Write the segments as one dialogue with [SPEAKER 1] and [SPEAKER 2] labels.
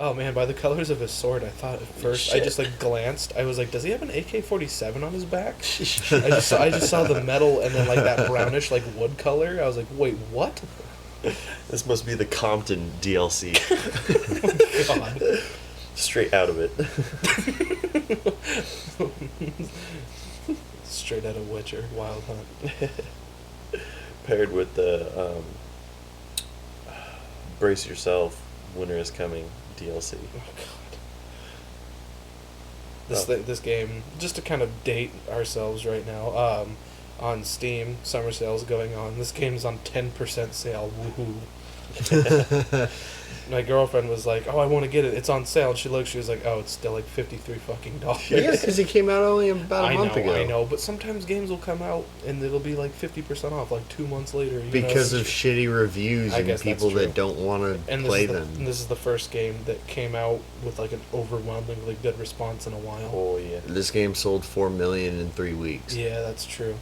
[SPEAKER 1] Oh man, by the colors of his sword, I thought at first I
[SPEAKER 2] Shit.
[SPEAKER 1] just like glanced. I was like, does he have an AK-47 on his back? I just saw the metal and then like that brownish like wood color. I was like, wait, what?
[SPEAKER 2] This must be the Compton DLC.
[SPEAKER 1] Oh my God.
[SPEAKER 2] Straight out of it.
[SPEAKER 1] Straight out of Witcher, Wild Hunt.
[SPEAKER 2] Paired with the Brace Yourself, Winter is Coming DLC.
[SPEAKER 1] Oh God. This game, just to kind of date ourselves right now, on Steam, summer sales going on. This game's on 10% sale. Woohoo! My girlfriend was like, "Oh, I want to get it. It's on sale." And she looked. She was like, "Oh, it's still like $53 fucking dollars."
[SPEAKER 3] Yeah, because it came out only about a month ago.
[SPEAKER 1] I know, but sometimes games will come out and it'll be like 50% off, like 2 months later.
[SPEAKER 3] Because of shitty reviews
[SPEAKER 1] I
[SPEAKER 3] and
[SPEAKER 1] guess
[SPEAKER 3] people
[SPEAKER 1] that's true.
[SPEAKER 3] that don't want to play them.
[SPEAKER 1] And this is the first game that came out with like an overwhelmingly good response in a while.
[SPEAKER 2] Oh yeah.
[SPEAKER 3] This game sold 4 million in 3 weeks.
[SPEAKER 1] Yeah, that's true.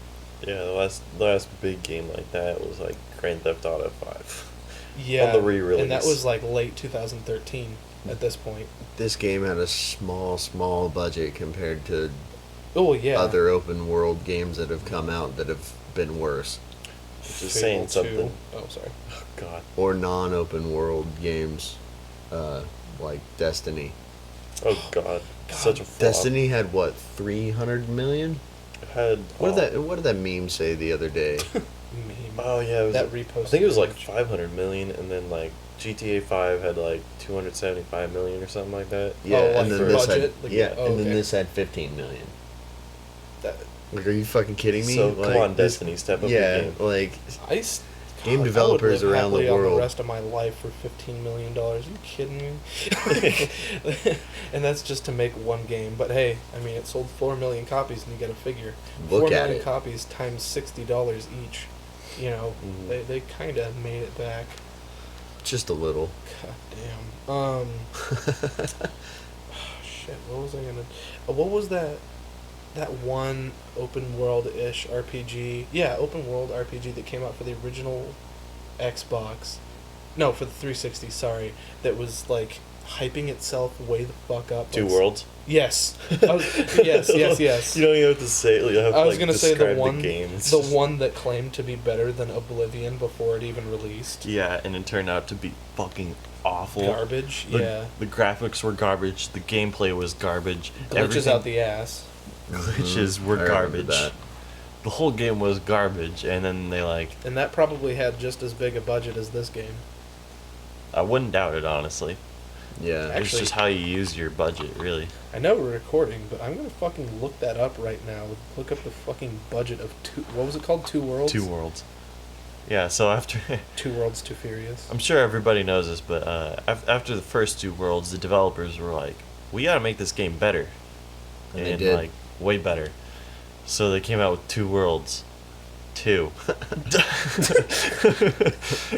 [SPEAKER 2] Yeah, the last big game like that was like Grand Theft Auto 5.
[SPEAKER 1] Yeah,
[SPEAKER 2] On the re-release.
[SPEAKER 1] and that was like late 2013 at this point.
[SPEAKER 3] This game had a small budget compared to
[SPEAKER 1] Oh yeah,
[SPEAKER 3] other open world games that have come out that have been worse.
[SPEAKER 2] Which is saying something.
[SPEAKER 1] Oh, sorry.
[SPEAKER 2] Oh god.
[SPEAKER 3] Or non-open world games, like Destiny.
[SPEAKER 2] Oh god. Such a flop.
[SPEAKER 3] Destiny had what, 300 million?
[SPEAKER 2] Had
[SPEAKER 3] What did that meme say the other day?
[SPEAKER 1] Meme.
[SPEAKER 2] Oh yeah, it was
[SPEAKER 1] That repost.
[SPEAKER 2] I think it was like 500 million, and then like GTA 5 had like 275 million or something like that.
[SPEAKER 3] Yeah,
[SPEAKER 1] like
[SPEAKER 3] and then
[SPEAKER 1] for
[SPEAKER 3] this
[SPEAKER 1] budget?
[SPEAKER 3] had
[SPEAKER 1] Like,
[SPEAKER 3] yeah,
[SPEAKER 1] oh,
[SPEAKER 3] and then
[SPEAKER 1] okay.
[SPEAKER 3] this had 15 million.
[SPEAKER 1] That,
[SPEAKER 3] Like, are you fucking kidding me?
[SPEAKER 2] So
[SPEAKER 3] like,
[SPEAKER 2] come on,
[SPEAKER 3] this-
[SPEAKER 2] Destiny, step up
[SPEAKER 3] yeah,
[SPEAKER 2] your game.
[SPEAKER 3] like
[SPEAKER 1] Game
[SPEAKER 3] Game developers
[SPEAKER 1] live
[SPEAKER 3] around the
[SPEAKER 1] happily on
[SPEAKER 3] world.
[SPEAKER 1] the rest of my life for $15 million. Are you kidding me? And that's just to make one game. But hey, I mean, it sold 4 million copies, and you got to figure
[SPEAKER 3] Look
[SPEAKER 1] 4
[SPEAKER 3] at
[SPEAKER 1] million
[SPEAKER 3] it.
[SPEAKER 1] copies times $60 each. You know,
[SPEAKER 2] Mhm.
[SPEAKER 1] they kind of made it back.
[SPEAKER 3] just a little.
[SPEAKER 1] God damn. Shit. What was I gonna? What was that? That one open world-ish RPG. Yeah, open world RPG that came out for the original Xbox. No, for the 360. Sorry, that was like hyping itself way the fuck up.
[SPEAKER 2] Two
[SPEAKER 1] Like,
[SPEAKER 2] Worlds.
[SPEAKER 1] Yes. Yes.
[SPEAKER 2] You don't even have to say it. You have to
[SPEAKER 1] I was
[SPEAKER 2] like,
[SPEAKER 1] gonna say
[SPEAKER 2] describe
[SPEAKER 1] the one,
[SPEAKER 2] the game. It's
[SPEAKER 1] the
[SPEAKER 2] just-
[SPEAKER 1] one that claimed to be better than Oblivion before it even released.
[SPEAKER 2] Yeah, and it turned out to be fucking awful.
[SPEAKER 1] Garbage.
[SPEAKER 2] The graphics were garbage. The gameplay was garbage.
[SPEAKER 1] Glitches
[SPEAKER 2] everything-
[SPEAKER 1] out the ass.
[SPEAKER 2] Glitches were
[SPEAKER 3] I remember
[SPEAKER 2] garbage.
[SPEAKER 3] that.
[SPEAKER 2] The whole game was garbage, and then they like.
[SPEAKER 1] And that probably had just as big a budget as this game.
[SPEAKER 2] I wouldn't doubt it, honestly.
[SPEAKER 3] Yeah.
[SPEAKER 1] Actually-
[SPEAKER 2] It's just how you use your budget, really.
[SPEAKER 1] I know we're recording, but I'm gonna fucking look that up right now. Look up the fucking budget of what was it called? Two Worlds?
[SPEAKER 2] Two Worlds. Yeah, so after.
[SPEAKER 1] Two Worlds, Too Furious.
[SPEAKER 2] I'm sure everybody knows this, but after the first Two Worlds, the developers were like, we gotta make this game better.
[SPEAKER 3] And they did.
[SPEAKER 2] Like, way better. So they came out with Two Worlds. 2.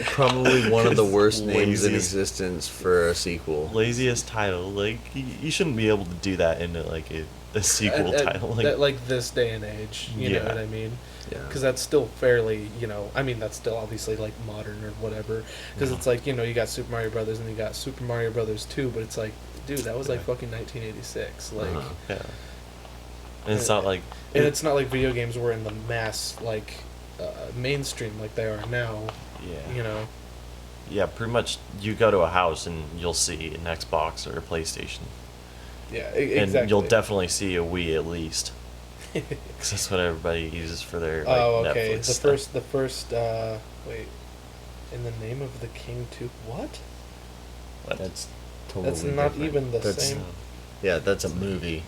[SPEAKER 3] Probably one of the worst names in
[SPEAKER 2] Laziest-
[SPEAKER 3] existence for a sequel.
[SPEAKER 2] Laziest title. Like, you shouldn't be able to do that into, like, a sequel title.
[SPEAKER 1] Like this day and age, you know
[SPEAKER 2] Yeah.
[SPEAKER 1] what I mean?
[SPEAKER 3] Yeah.
[SPEAKER 1] Because that's still fairly, I mean, that's still obviously like modern or whatever. Because
[SPEAKER 2] Yeah.
[SPEAKER 1] it's like, you got Super Mario Brothers and you got Super Mario Brothers 2, but it's like, dude, that was like
[SPEAKER 2] Yeah.
[SPEAKER 1] fucking 1986. Like,
[SPEAKER 3] Uh-huh.
[SPEAKER 2] Yeah. And it's not like.
[SPEAKER 1] and it's not like video games were in the mass like mainstream like they are now.
[SPEAKER 2] Yeah. Yeah, pretty much you go to a house and you'll see an Xbox or a PlayStation.
[SPEAKER 1] Yeah,
[SPEAKER 2] And
[SPEAKER 1] exactly.
[SPEAKER 2] you'll definitely see a Wii at least. Because that's what everybody uses for their like,
[SPEAKER 1] Oh, okay.
[SPEAKER 2] Netflix
[SPEAKER 1] The
[SPEAKER 2] stuff.
[SPEAKER 1] first. Wait. In the Name of the King 2. What?
[SPEAKER 2] What?
[SPEAKER 3] That's totally
[SPEAKER 1] That's not
[SPEAKER 3] different.
[SPEAKER 1] even the
[SPEAKER 3] That's-
[SPEAKER 1] same.
[SPEAKER 3] Yeah, that's a movie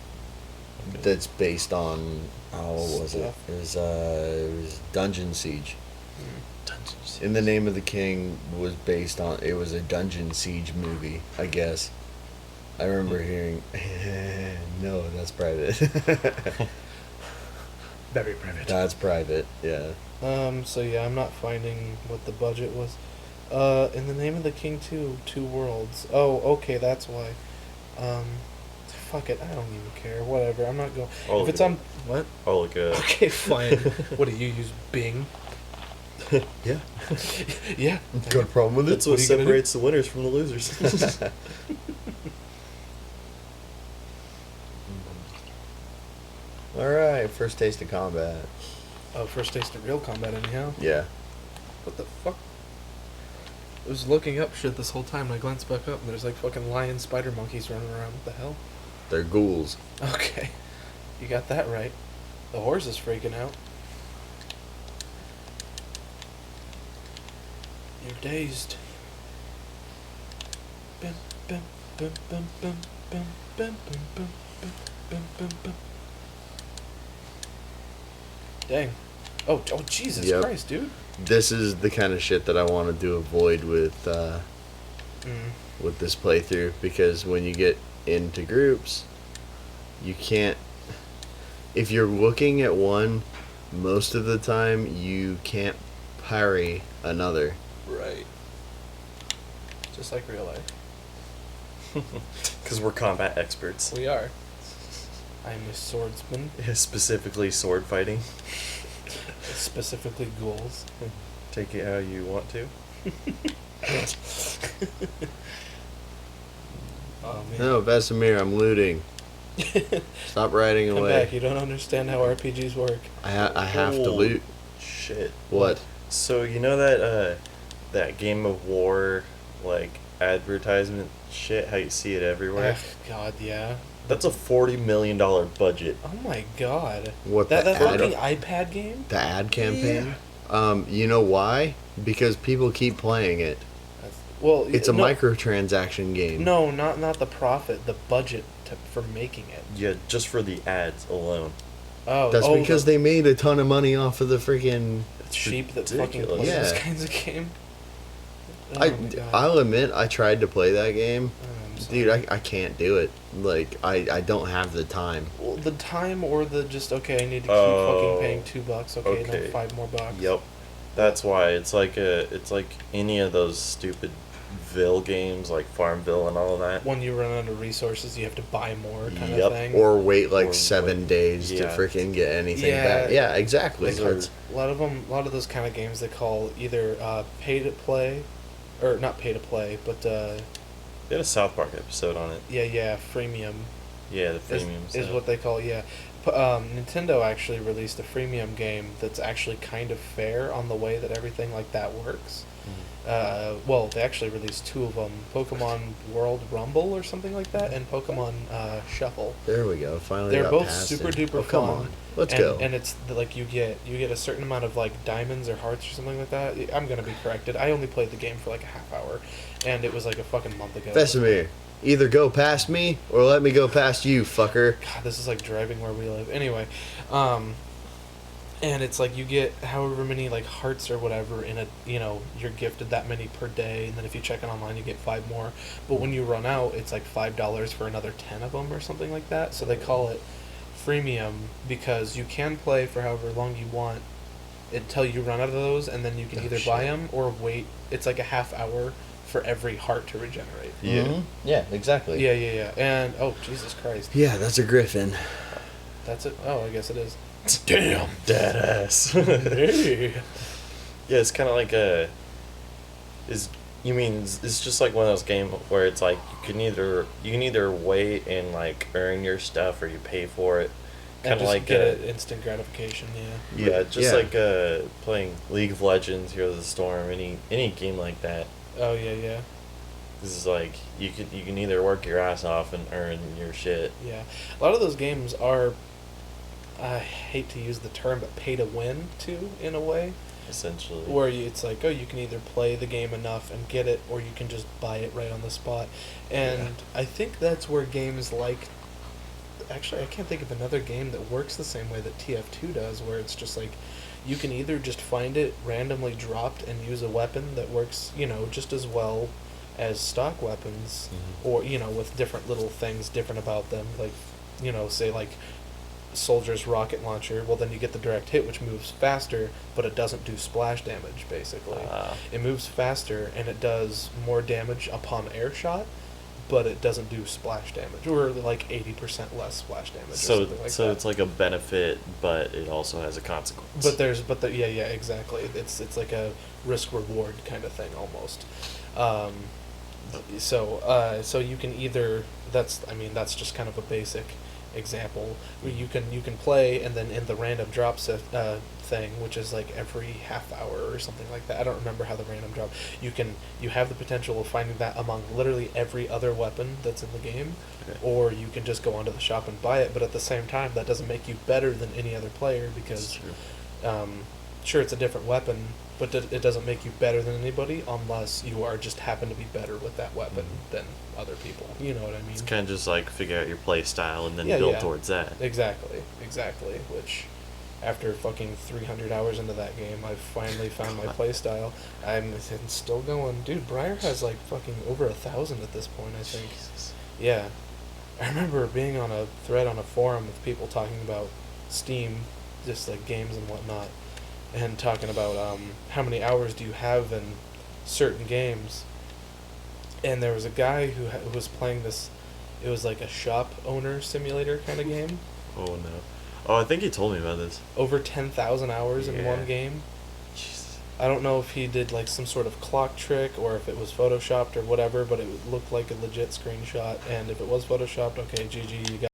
[SPEAKER 3] that's based on what was it?
[SPEAKER 1] Stuff.
[SPEAKER 3] It was Dungeon Siege.
[SPEAKER 2] Dungeons.
[SPEAKER 3] In the Name of the King was based on it was a Dungeon Siege movie, I guess. I remember hearing no, that's private.
[SPEAKER 1] Very private.
[SPEAKER 3] That's private, yeah.
[SPEAKER 1] So yeah, I'm not finding what the budget was. In the Name of the King 2, Two Worlds. Oh, okay, that's why. Fuck it, I don't even care. Whatever, I'm not going.
[SPEAKER 2] Oh,
[SPEAKER 1] If it's
[SPEAKER 2] look
[SPEAKER 1] on what?
[SPEAKER 2] Oh, look at
[SPEAKER 1] Okay, fine. What do you use? Bing.
[SPEAKER 3] Yeah.
[SPEAKER 1] Yeah.
[SPEAKER 3] Got a problem with
[SPEAKER 2] That's
[SPEAKER 1] What
[SPEAKER 2] what
[SPEAKER 1] are you gonna do?
[SPEAKER 2] separates the winners from the losers.
[SPEAKER 3] All right, first taste of combat.
[SPEAKER 1] Oh, first taste of real combat, anyhow.
[SPEAKER 3] Yeah.
[SPEAKER 1] What the fuck? I was looking up shit this whole time, and I glanced back up, and there's like fucking lion spider monkeys running around. What the hell?
[SPEAKER 3] They're ghouls.
[SPEAKER 1] Okay. You got that right. The horse is freaking out. You're dazed. Bim, bim, bim, bim, bim, bim, bim, bim, bim, bim, bim, bim, bim. Dang. Oh, Jesus
[SPEAKER 3] Yep.
[SPEAKER 1] Christ, dude.
[SPEAKER 3] This is the kind of shit that I wanted to avoid with this playthrough, because when you get into groups, you can't. If you're looking at one, most of the time you can't parry another.
[SPEAKER 1] Right. Just like real life.
[SPEAKER 2] Because we're combat experts.
[SPEAKER 1] We are. I'm a swordsman.
[SPEAKER 2] Specifically sword fighting.
[SPEAKER 1] Specifically ghouls.
[SPEAKER 2] Take it how you want to.
[SPEAKER 1] Oh, man.
[SPEAKER 3] No, Vesemir, I'm looting. Stop riding
[SPEAKER 1] Come
[SPEAKER 3] away.
[SPEAKER 1] back. You don't understand how RPGs work.
[SPEAKER 3] I have to
[SPEAKER 2] Oh,
[SPEAKER 3] loot.
[SPEAKER 2] Shit.
[SPEAKER 3] What?
[SPEAKER 2] So you know that Game of War like advertisement shit? How you see it everywhere?
[SPEAKER 1] God, yeah.
[SPEAKER 2] That's a $40 million budget.
[SPEAKER 1] Oh my god.
[SPEAKER 3] What,
[SPEAKER 1] That
[SPEAKER 3] the ad?
[SPEAKER 1] fucking iPad game?
[SPEAKER 3] The ad campaign? You know why? Because people keep playing it.
[SPEAKER 1] Well,
[SPEAKER 3] It's a
[SPEAKER 1] no,
[SPEAKER 3] microtransaction game.
[SPEAKER 1] No, not the profit. The budget for making it.
[SPEAKER 2] Yeah, just for the ads alone.
[SPEAKER 1] Oh,
[SPEAKER 3] That's because they made a ton of money off of the freaking.
[SPEAKER 1] sheep that fucking
[SPEAKER 2] ridiculous.
[SPEAKER 1] play those
[SPEAKER 3] Yeah.
[SPEAKER 1] kinds of game. Oh my God.
[SPEAKER 3] I'll admit, I tried to play that game.
[SPEAKER 1] I'm
[SPEAKER 3] Dude,
[SPEAKER 1] sorry.
[SPEAKER 3] I can't do it. Like, I don't have the time.
[SPEAKER 1] Well, the time or the just okay. I need to keep
[SPEAKER 2] Oh,
[SPEAKER 1] fucking paying $2. Okay,
[SPEAKER 2] okay.
[SPEAKER 1] then $5 more.
[SPEAKER 2] Yep. That's why it's like any of those stupid Ville games like Farmville and all of that.
[SPEAKER 1] When you run out of resources, you have to buy more kind
[SPEAKER 2] Yep.
[SPEAKER 1] of thing.
[SPEAKER 3] Or wait like
[SPEAKER 2] Or
[SPEAKER 3] 7
[SPEAKER 2] wait.
[SPEAKER 3] days to
[SPEAKER 2] Yeah.
[SPEAKER 3] freaking get anything
[SPEAKER 1] Yeah.
[SPEAKER 3] back. Yeah, exactly.
[SPEAKER 2] Those are-
[SPEAKER 1] a lot of those kind of games they call either pay to play, or not pay to play, but
[SPEAKER 2] They had a South Park episode on it.
[SPEAKER 1] yeah, freemium
[SPEAKER 2] Yeah, the
[SPEAKER 1] is,
[SPEAKER 2] freemium
[SPEAKER 1] is
[SPEAKER 2] stuff.
[SPEAKER 1] what they call Nintendo actually released a freemium game that's actually kind of fair on the way that everything like that works. Well, they actually released two of them: Pokemon World Rumble or something like that, and Pokemon Shuffle.
[SPEAKER 3] There we go. Finally
[SPEAKER 1] They're
[SPEAKER 3] got
[SPEAKER 1] both
[SPEAKER 3] past
[SPEAKER 1] super
[SPEAKER 3] it.
[SPEAKER 1] duper
[SPEAKER 3] Oh, come
[SPEAKER 1] fun.
[SPEAKER 3] on. Let's
[SPEAKER 1] and,
[SPEAKER 3] go.
[SPEAKER 1] And it's like you get a certain amount of like diamonds or hearts or something like that. I'm gonna be corrected. I only played the game for like a half hour, and it was like a fucking month ago.
[SPEAKER 3] Vesemir, either go past me or let me go past you, fucker.
[SPEAKER 1] God, this is like driving where we live. Anyway, and it's like you get however many like hearts or whatever in a, you're gifted that many per day, and then if you check it online you get 5 more. But when you run out, it's like $5 for another 10 of them or something like that. So they call it freemium because you can play for however long you want until you run out of those, and then you can
[SPEAKER 3] Oh,
[SPEAKER 1] either
[SPEAKER 3] shit.
[SPEAKER 1] buy them or wait. It's like a half hour for every heart to regenerate.
[SPEAKER 2] Yeah.
[SPEAKER 3] Mhm. Yeah, exactly.
[SPEAKER 1] Yeah. And oh Jesus Christ,
[SPEAKER 3] Yeah, that's a griffin.
[SPEAKER 1] that's it. Oh, I guess it is.
[SPEAKER 2] Damn, dead ass.
[SPEAKER 1] Hey.
[SPEAKER 2] Yeah, it's kind of like it's just like one of those games where it's like you can either wait and like earn your stuff or you pay for it.
[SPEAKER 1] And
[SPEAKER 2] Kind of
[SPEAKER 1] just
[SPEAKER 2] like
[SPEAKER 1] get it instant gratification. Yeah.
[SPEAKER 2] yeah, just
[SPEAKER 3] Yeah.
[SPEAKER 2] like playing League of Legends, Heroes of the Storm, any game like that.
[SPEAKER 1] Oh yeah.
[SPEAKER 2] This is like you can either work your ass off and earn your shit.
[SPEAKER 1] Yeah. A lot of those games are, I hate to use the term, but pay to win too, in a way.
[SPEAKER 2] Essentially.
[SPEAKER 1] Where it's like, oh, you can either play the game enough and get it, or you can just buy it right on the spot. And
[SPEAKER 2] Yeah.
[SPEAKER 1] I think that's where games like, actually, I can't think of another game that works the same way that TF2 does, where it's just like, you can either just find it randomly dropped and use a weapon that works, just as well as stock weapons,
[SPEAKER 2] Mhm.
[SPEAKER 1] or, with different little things different about them, like, say like soldier's rocket launcher. Well, then you get the direct hit, which moves faster, but it doesn't do splash damage, basically. It moves faster, and it does more damage upon air shot, but it doesn't do splash damage, or like 80% less splash damage, or
[SPEAKER 2] So
[SPEAKER 1] something like that.
[SPEAKER 2] it's like a benefit, but it also has a consequence.
[SPEAKER 1] Yeah, exactly. It's like a risk reward kind of thing almost. So you can either that's just kind of a basic. example where you can play, and then in the random drop thing, which is like every half hour or something like that. I don't remember how the random drop. You have the potential of finding that among literally every other weapon that's in the game,
[SPEAKER 2] Okay.
[SPEAKER 1] or you can just go onto the shop and buy it. But at the same time, that doesn't make you better than any other player
[SPEAKER 2] That's
[SPEAKER 1] because,
[SPEAKER 2] true.
[SPEAKER 1] sure, it's a different weapon, but it doesn't make you better than anybody unless you are just happen to be better with that weapon than other people. You know what I mean?
[SPEAKER 2] It's kind of just like figure out your play style and then
[SPEAKER 1] Yeah,
[SPEAKER 2] build
[SPEAKER 1] yeah.
[SPEAKER 2] towards that.
[SPEAKER 1] Exactly. Which, after fucking 300 hours into that game, I've finally found my playstyle. I'm still going. Dude, Briar has like fucking over 1,000 at this point, I think.
[SPEAKER 2] Jesus.
[SPEAKER 1] Yeah. I remember being on a thread on a forum with people talking about Steam, just like games and whatnot, and talking about how many hours do you have in certain games. And there was a guy who was playing this. It was like a shop owner simulator kind of game.
[SPEAKER 2] Oh no. Oh, I think he told me about this.
[SPEAKER 1] Over 10,000 hours in
[SPEAKER 2] Yeah.
[SPEAKER 1] one game.
[SPEAKER 2] Jesus.
[SPEAKER 1] I don't know if he did like some sort of clock trick or if it was photoshopped or whatever, but it looked like a legit screenshot. And if it was photoshopped, okay, GG, you got